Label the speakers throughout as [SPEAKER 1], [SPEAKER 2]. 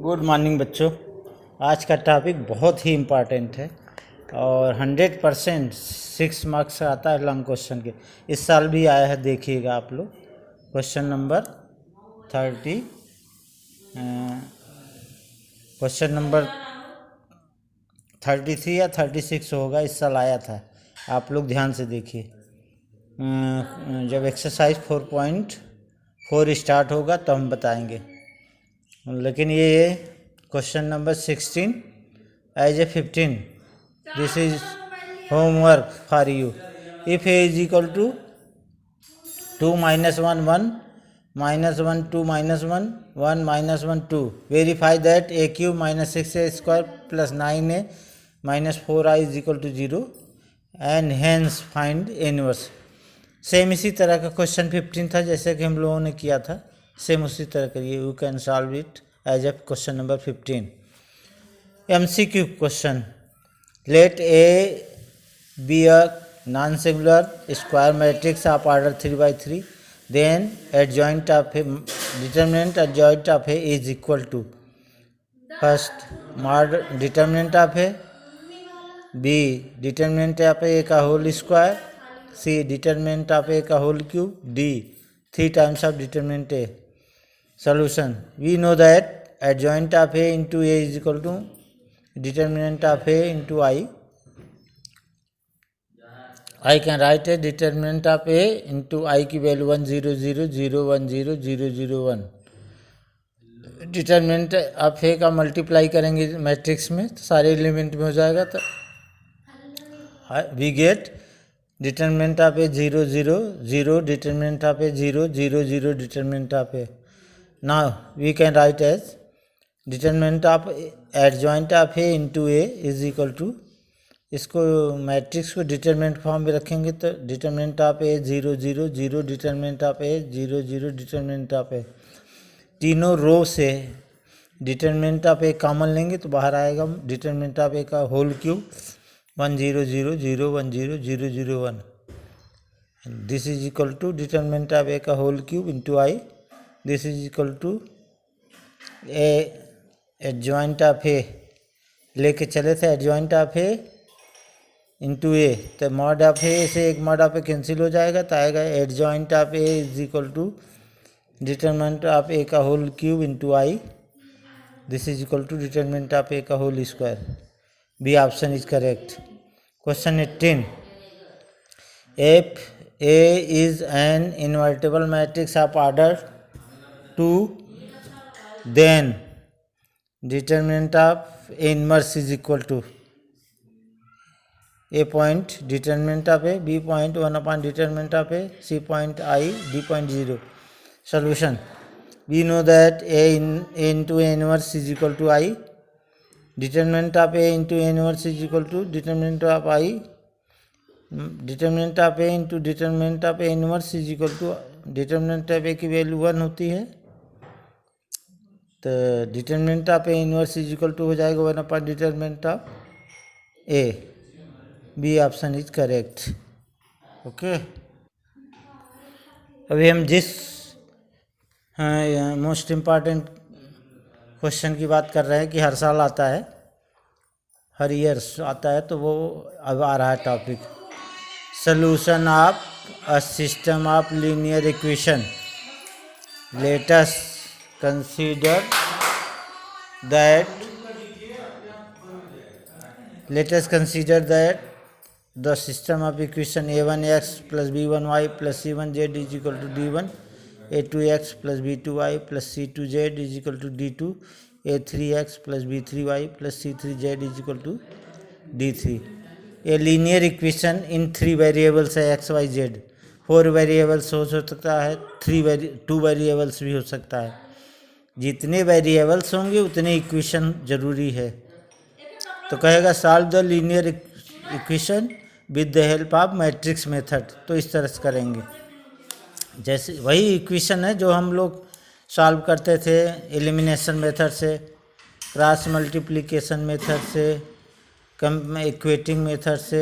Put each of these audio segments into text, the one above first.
[SPEAKER 1] Good morning बच्चों। आज का टॉपिक बहुत ही इम्पॉर्टेंट है और 100% 6 मार्क्स आता है लॉन्ग क्वेश्चन के। इस साल भी आया है, देखिएगा आप लोग। क्वेश्चन नंबर 33 या 36 होगा, इस साल आया था। आप लोग ध्यान से देखिए। जब एक्सरसाइज 4.4 स्टार्ट होगा तो हम बताएंगे। लेकिन ये question number 16 as a 15, this is homework for you. If A is equal to 2 -1 1 -1 2 -1 1 -1 2, verify that a cube -6a square plus 9a -4i is equal to 0 and hence find inverse. Same इसी तरह का question 15 था, जैसे कि हम लोगों ने किया था। सेम उसी तरह करिए। You can solve it as a question number 15। MCQ question. Let A be a non singular square matrix of order 3 by 3, then adjoint of A determinant adjoint of A is equal to first mod determinant of A, B determinant of A का whole square, C determinant of A का whole cube, D 3 times of determinant a. Solution. We know that adjoint of a into a is equal to determinant of a into I. I can write a determinant of a into I की value 1 0 0 0 1 0 0 0 1। Determinant of A का multiply करेंगे matrix में तो सारे element में हो जाएगा। तो we get determinant of a 0 0 0, determinant of a 0 0 0, determinant of a. Now we can write as determinant of adjoint of a into a is equal to, इसको मैट्रिक्स को डिटरमिनेंट फॉर्म में रखेंगे तो determinant of A 0 0 0, determinant of A 0 0, determinant of A. तीनों row से determinant of A common लेंगे तो बाहर आएगा डिटरमिनेंट ऑफ ए का whole cube 1 0 0 0 1 0 0 0 1। This is equal to determinant of A का whole cube into I. This is equal to A adjoint of A लेके चले थे, adjoint of A into A, तो मॉड ऑफ ए से एक mod of A cancel हो जाएगा तो आएगा adjoint of A is equal to determinant of A का whole cube into I. This is equal to determinant of A का whole square. B option is correct. Question 18. If A is an invertible matrix of order 2, then determinant of A inverse is equal to A point determinant of A, B point 1 upon determinant of A, C point I, D point 0. Solution. We know that A into A inverse is equal to I. Determinant of A into A inverse is equal to determinant of I. Determinant of A into determinant of A inverse is equal to, determinant of A की value 1 होती है तो determinant of A inverse is equal to हो जाएगा 1 upon determinant of A. B option is correct. Okay, अभी हम जिस most important question की बात कर रहे हैं कि हर साल आता है, हर ईयर आता है, तो वो अब आ रहा है topic solution of a system of linear equation. Let us consider that the system of equation a1x plus b1y plus c1z is equal to d1, a2x plus b2y plus c2z is equal to d2, a3x plus b3y plus c3z is equal to d3। A linear equation in 3 variables है x Y Z. 4 variables हो सकता है, 2 variables भी हो सकता है। जितने variables होंगे उतने इक्वेशन जरूरी है। तो कहेगा solve the linear equation with the help of matrix method. तो इस तरह से करेंगे, जैसे वही इक्वेशन है जो हम लोग सॉल्व करते थे एलिमिनेशन मेथड से, क्रॉस मल्टीप्लिकेशन मेथड से, कम इक्वेटिंग मेथड से।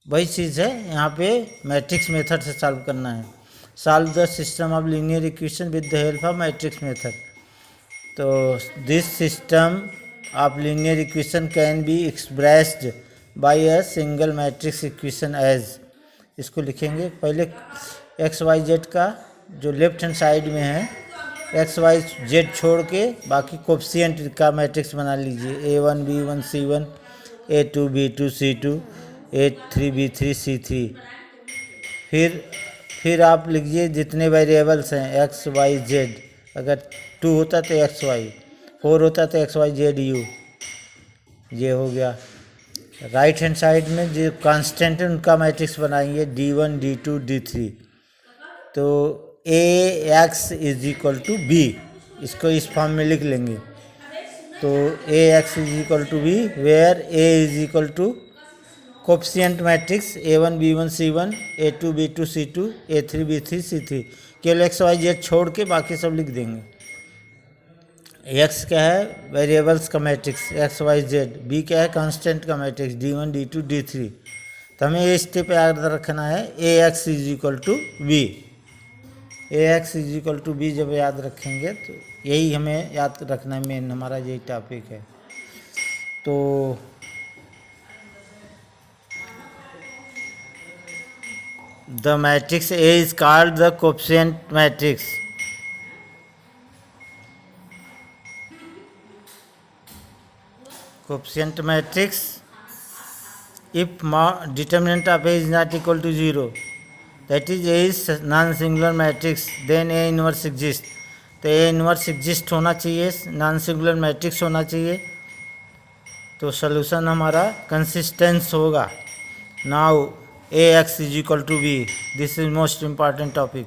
[SPEAKER 1] वही चीज़ है यहाँ पे, मैट्रिक्स मेथड से सॉल्व करना है। Solve the system of linear equation with the help of matrix method. तो this system of linear equation can be expressed by a single matrix equation as, इसको लिखेंगे पहले एक्स वाई जेड का जो left hand side में है x Y Z छोड़ के बाकी कोफिशिएंट का मैट्रिक्स बना लीजिए A1 B1 C1 A2 B2 C2 A3 B3 C3। फिर आप लिखिए जितने वेरिएबल्स हैं एक्स वाई जेड, अगर 2 होता तो एक्स वाई, 4 होता तो एक्स वाई जेड यू, ये हो गया। राइट हैंड साइड में जो कांस्टेंट है उनका मैट्रिक्स बनाएंगे D1 D2 D3। तो AX is equal to B, इसको इस फॉर्म में लिख लेंगे। तो AX is equal to B where A is equal to coefficient matrix A1 B1 C1 A2 B2 C2 A3 B3 C3, केवल x Y Z छोड़ के बाकी सब लिख देंगे। एक्स क्या है वेरिएबल्स का matrix X Y Z, B क्या है कांस्टेंट का मैट्रिक्स D1 D2 D3। तो हमें ये स्टेप याद रखना है AX is equal to B, AX is equal to B जब याद रखेंगे तो यही हमें याद रखना है, मेन हमारा यही टॉपिक है। तो the matrix A is called the coefficient matrix. Coefficient matrix if determinant of A is not equal to 0, that is A is non-singular matrix, then A inverse exists। तो A inverse exist होना चाहिए, non singular matrix होना चाहिए, तो solution हमारा consistence होगा। Now AX is equal to B, this is most important topic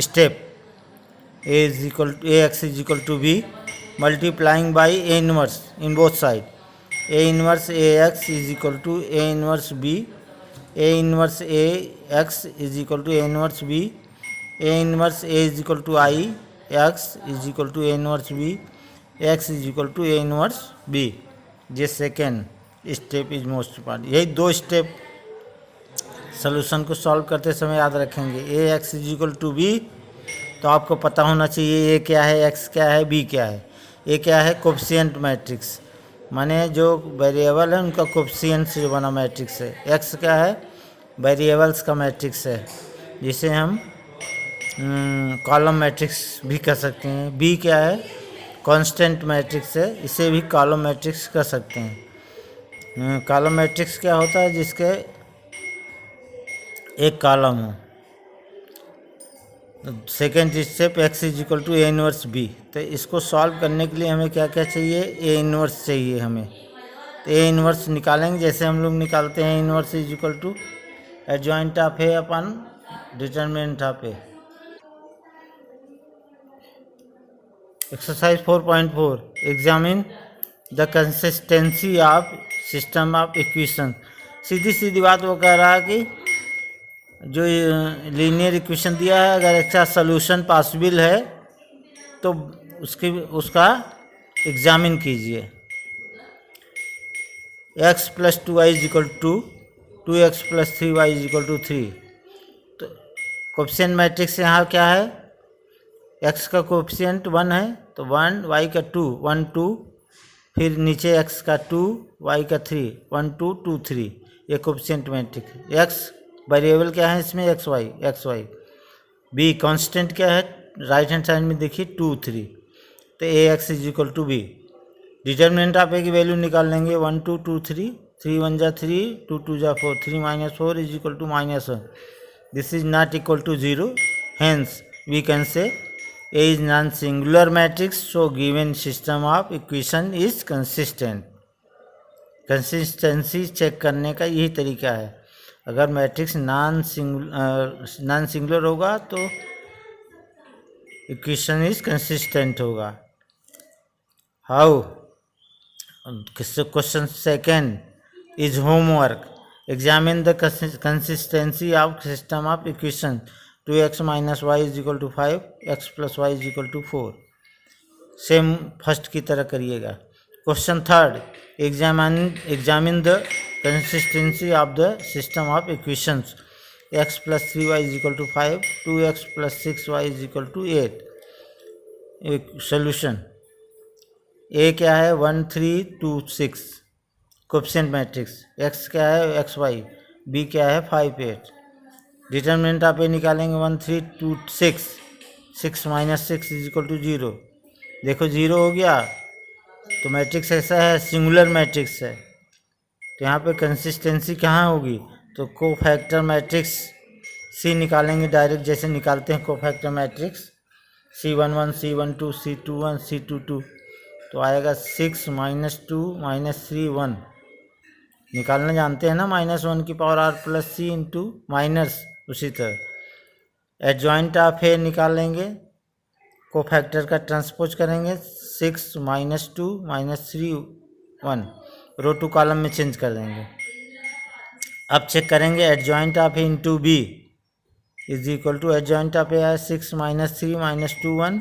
[SPEAKER 1] step. AX is equal to B multiplying by A inverse in both sides। A inverse AX is equal to A inverse B, A inverse AX is equal to A inverse B, A inverse A is equal to I, X is equal to A inverse B, X is equal to A inverse B। ये second step is most important. यही दो step solution को solve करते समय याद रखेंगे। AX is equal to B, तो आपको पता होना चाहिए A क्या है, X क्या है, B क्या है। A क्या है कोफिशिएंट मैट्रिक्स, माने जो वेरिएबल है उनका कोफिशिएंट से बना मैट्रिक्स है। X क्या है वेरिएबल्स का मैट्रिक्स है, जिसे हम कॉलम मैट्रिक्स भी कह सकते हैं। B क्या है कांस्टेंट मैट्रिक्स है, इसे भी कॉलम मैट्रिक्स कह सकते हैं। कॉलम मैट्रिक्स क्या होता है जिसके एक कॉलम हो। Second step X is equal to A inverse B, तो इसको सॉल्व करने के लिए हमें क्या क्या चाहिए, ए इनवर्स चाहिए हमें। तो ए इनवर्स निकालेंगे, जैसे हम लोग निकालते हैं inverse is equal to adjoint of A upon determinant of A. Exercise 4.4 examine the consistency of system of equation. सीधी सीधी बात वो कह रहा है कि जो लीनियर इक्वेशन दिया है अगर इसका सॉल्यूशन पॉसिबल है तो उसका एग्जामिन कीजिए। x plus 2y is equal to 2x plus 3y is equal to 3। तो कोफिशिएंट मैट्रिक्स यहाँ क्या है, x का कोफिशिएंट 1 है तो 1, y का 2 1 2, फिर नीचे x का 2 y का 3 1 2 2 3, ये कोफिशिएंट मैट्रिक्स। x वेरिएबल क्या है इसमें एक्स वाई। बी कांस्टेंट क्या है राइट हैंड साइड में देखिए 2 3, तो A X is equal to B. Determinant of A की वैल्यू निकाल लेंगे 1 2 2 3, 3 1 जा 3, 2 2 जा 4, 3 minus 4 is equal to -1। This is not equal to 0, hence we can say A is non singular matrix, so given system of equation is consistent. Consistency check करने का यही तरीका है। अगर मैट्रिक्स नॉन सिंगुलर होगा तो इक्वेशन इज कंसिस्टेंट होगा। How, question second is homework. Examine the consistency of system of equation 2x minus y is equal to 5, x plus y is equal to 4। Same first की तरह करिएगा। Question third, examine the consistency of the system of equations x plus 3y is equal to 5, 2x plus 6y is equal to 8। एक solution. ए क्या है 1 3 2 6 coefficient matrix, x क्या है XY, B क्या है 5 8। डिटर्मिनेंट आप ए निकालेंगे 1 3 2 6, 6 माइनस 6 इज इक्वल टू 0। देखो 0 हो गया तो मैट्रिक्स ऐसा है, सिंगुलर मैट्रिक्स है, तो यहाँ पे कंसिस्टेंसी कहाँ होगी, तो कोफैक्टर मैट्रिक्स सी निकालेंगे डायरेक्ट, जैसे निकालते हैं cofactor matrix C11 C12 C21 C22, तो आएगा 6 माइनस 2 माइनस 3 1। निकालना जानते हैं ना, -1 की पावर r प्लस सी इंटू माइनस। उसी तरह एडजॉइंट ऑफ ए निकालेंगे, कोफैक्टर का ट्रांसपोज करेंगे, 6 minus 2 minus 3 1, row to column में चेंज कर देंगे। अब चेक करेंगे adjoint of A into B is equal to adjoint of A है 6 माइनस 3 माइनस 2 1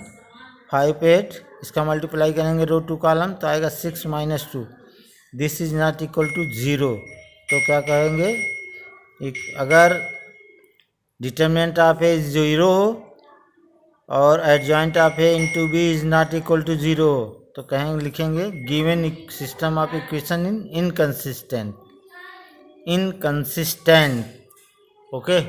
[SPEAKER 1] 5 8, इसका मल्टीप्लाई करेंगे रो टू कॉलम तो आएगा 6 minus 2, this is not equal to 0। तो क्या कहेंगे, अगर डिटर्मिनेंट ऑफ ए 0 हो और adjoint of A into B is not equal to 0 हो, तो कहेंगे लिखेंगे given system of equation in inconsistent. Okay.